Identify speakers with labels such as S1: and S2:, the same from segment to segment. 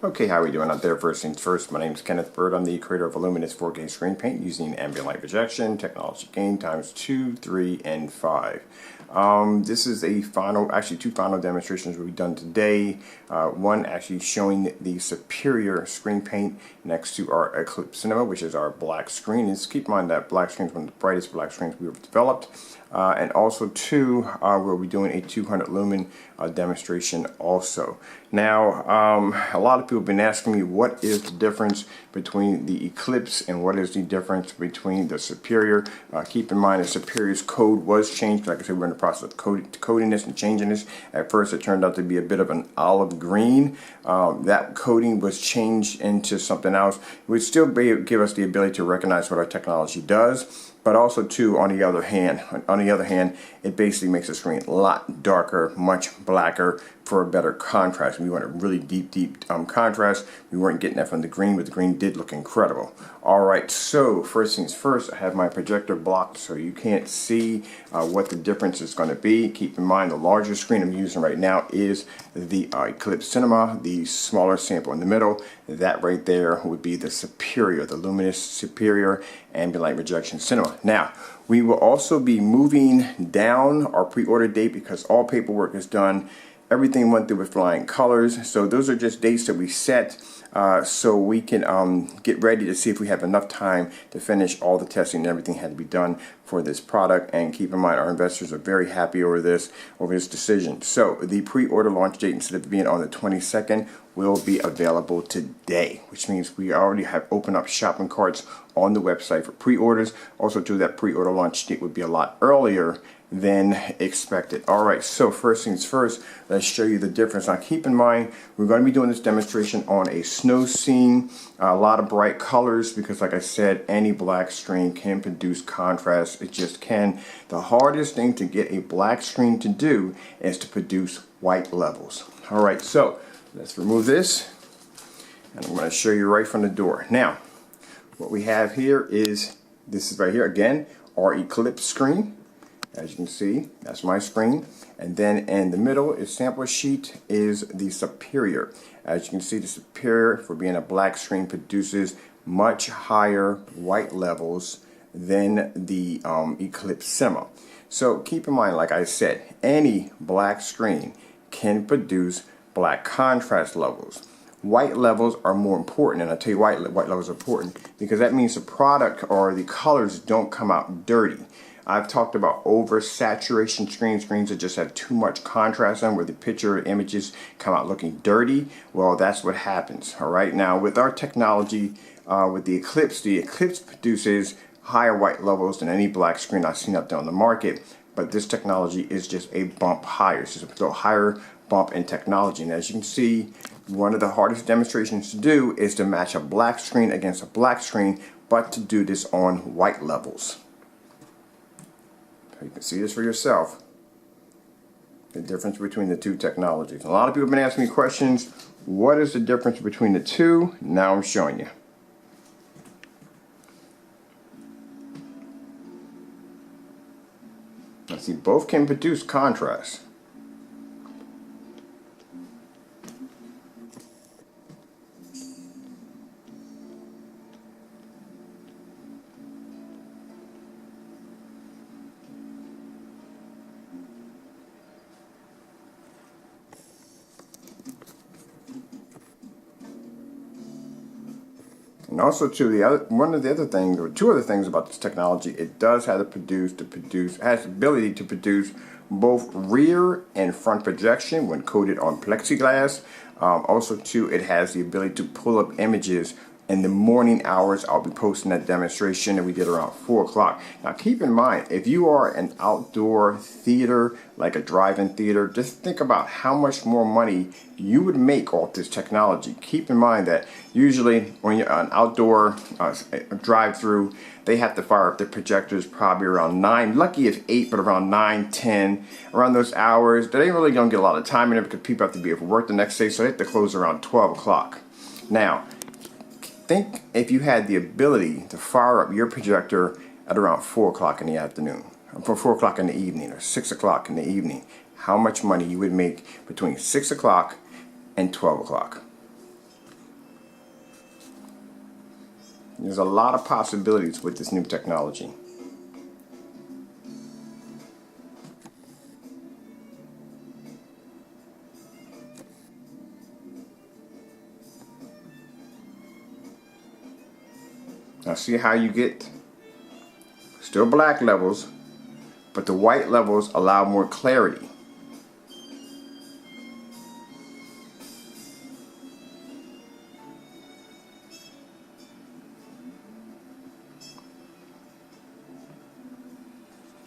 S1: Okay, how are we doing out there? First things first, my name is Kenneth Bird. I'm the creator of a LUMINOUS 4K screen paint using ambient light projection, technology gain times 2, 3, and 5. This is a final, actually two final demonstrations we've done today. One actually showing the Superior screen paint next to our Eclipse Cinema, which is our black screen. And just keep in mind that black screen is one of the brightest black screens we've developed. And also two, we'll be doing a 200 lumen demonstration also. Now, a lot of people have been asking me what is the difference between the Eclipse and what is the difference between the Superior. Keep in mind the Superior's code was changed. Like I said, we're in the process of coding this and changing this. At first it turned out to be a bit of an olive green. That coding was changed into something else. It would still give us the ability to recognize what our technology does. But also too, on the other hand, it basically makes the screen a lot darker, much blacker for a better contrast. We want a really deep contrast. We weren't getting that from the green, but the green did look incredible. All right, so first things first, I have my projector blocked so you can't see what the difference is going to be. Keep in mind the larger screen I'm using right now is the Eclipse Cinema, the smaller sample in the middle. That right there would be the Superior, the LUMINOUS Superior ambient light projection cinema. Now, we will also be moving down our pre-order date because all paperwork is done. Everything went through with flying colors. So those are just dates that we set so we can get ready to see if we have enough time to finish all the testing and everything had to be done for this product. And keep in mind, our investors are very happy over this decision. So the pre-order launch date, instead of being on the 22nd, will be available today, which means we already have opened up shopping carts on the website for pre-orders. Also, too, that pre-order launch date would be a lot earlier than expected. All right, so first things first, let's show you the difference. Now, keep in mind, we're going to be doing this demonstration on a snow scene, a lot of bright colors, because like I said, any black screen can produce contrast. It just can. The hardest thing to get a black screen to do is to produce white levels. All right, so let's remove this, and I'm going to show you right from the door. Now, what we have here is, this is right here, again, our Eclipse screen. As you can see, that's my screen. And then in the middle is sample sheet is the Superior. As you can see, the Superior, for being a black screen, produces much higher white levels than the Eclipse Cinema. So keep in mind, like I said, any black screen can produce black contrast levels. White levels are more important, and I'll tell you why white levels are important, because that means the product or the colors don't come out dirty. I've talked about oversaturation screens that just have too much contrast on, where the picture images come out looking dirty. Well, that's what happens. All right, now with our technology, with the Eclipse produces higher white levels than any black screen I've seen out there on the market. But this technology is just a bump higher. It's just a higher bump in technology. And as you can see, one of the hardest demonstrations to do is to match a black screen against a black screen, but to do this on white levels. You can see this for yourself, the difference between the two technologies. A lot of people have been asking me questions. What is the difference between the two? Now I'm showing you. Now see, both can produce contrast. And also, too, two other things about this technology, it does have has the ability to produce both rear and front projection when coated on plexiglass. Also, too, it has the ability to pull up images in the morning hours. I'll be posting that demonstration that we did around 4 o'clock. Now, keep in mind, if you are an outdoor theater, like a drive-in theater, just think about how much more money you would make off this technology. Keep in mind that usually when you're an outdoor drive-through, they have to fire up their projectors probably around 9, lucky if 8, but around 9, 10, around those hours. They ain't really gonna get a lot of time in it because people have to be able to work the next day, so they have to close around 12 o'clock. Now, think if you had the ability to fire up your projector at around 4 o'clock in the afternoon, or 4 o'clock in the evening, or 6 o'clock in the evening, how much money you would make between 6 o'clock and 12 o'clock. There's a lot of possibilities with this new technology. Now see how you get still black levels, but the white levels allow more clarity.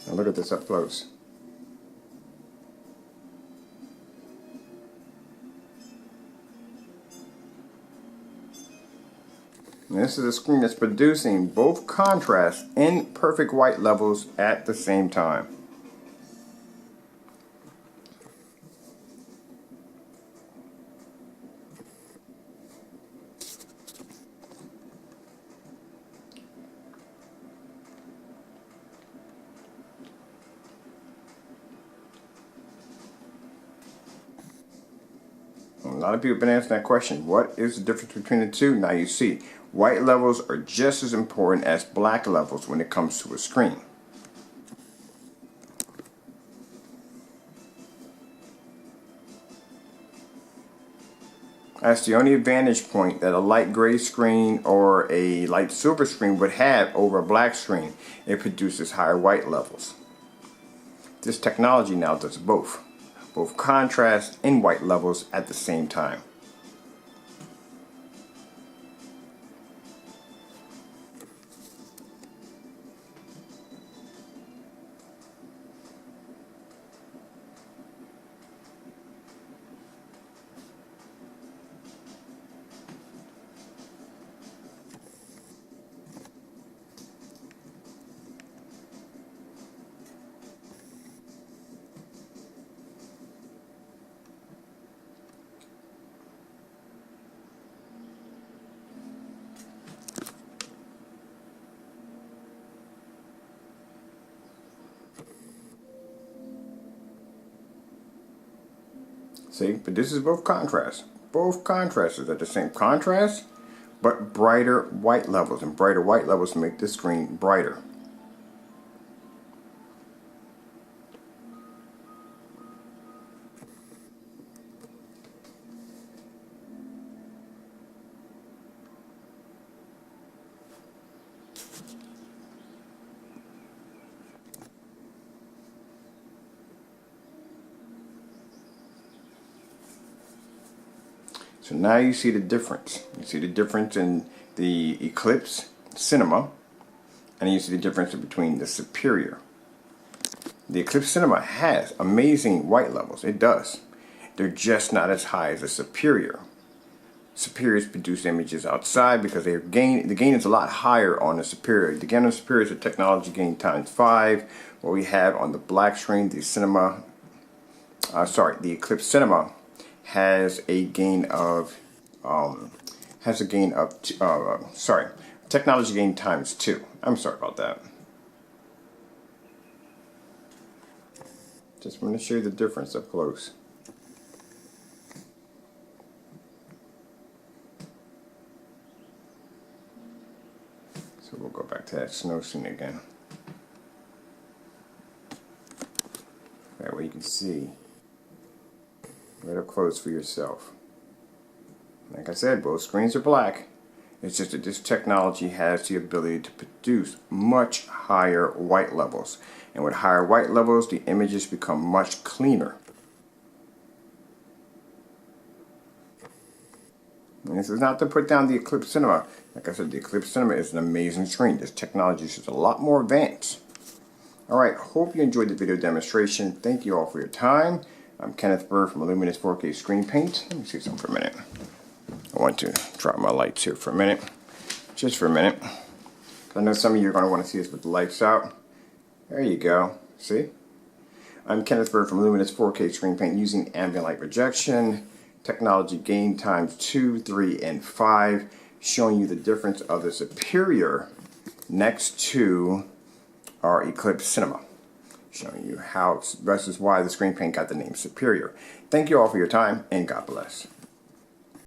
S1: Now look at this up close. And this is a screen that's producing both contrast and perfect white levels at the same time. A lot of people have been asking that question. What is the difference between the two? Now you see, white levels are just as important as black levels when it comes to a screen. That's the only advantage point that a light gray screen or a light silver screen would have over a black screen. It produces higher white levels. This technology now does both contrast and white levels at the same time. See, but this is both contrast. Both contrasts are the same contrast, but brighter white levels, and brighter white levels make the screen brighter. So now you see the difference. You see the difference in the Eclipse Cinema, and you see the difference between the Superior. The Eclipse Cinema has amazing white levels. It does. They're just not as high as the Superior. Superiors produce images outside because the gain is a lot higher on the Superior. The gain on the Superior is a technology gain times 5. What we have on the black screen, the Eclipse Cinema has a gain of technology gain times 2. I'm sorry about that. Just want to show you the difference up close. So we'll go back to that snow scene again. That way you can see right up close for yourself. Like I said, both screens are black. It's just that this technology has the ability to produce much higher white levels. And with higher white levels, the images become much cleaner. And this is not to put down the Eclipse Cinema. Like I said, the Eclipse Cinema is an amazing screen. This technology is just a lot more advanced. Alright, hope you enjoyed the video demonstration. Thank you all for your time. I'm Kenneth Bird from LUMINOUS 4K Screen Paint. Let me see something for a minute. I want to drop my lights here for a minute. Just for a minute. I know some of you are going to want to see this with the lights out. There you go. See? I'm Kenneth Bird from LUMINOUS 4K Screen Paint using ambient light projection, technology gain times 2, 3, and 5, showing you the difference of the Superior next to our Eclipse Cinema. Showing you how, this is why the screen paint got the name Superior. Thank you all for your time, and God bless.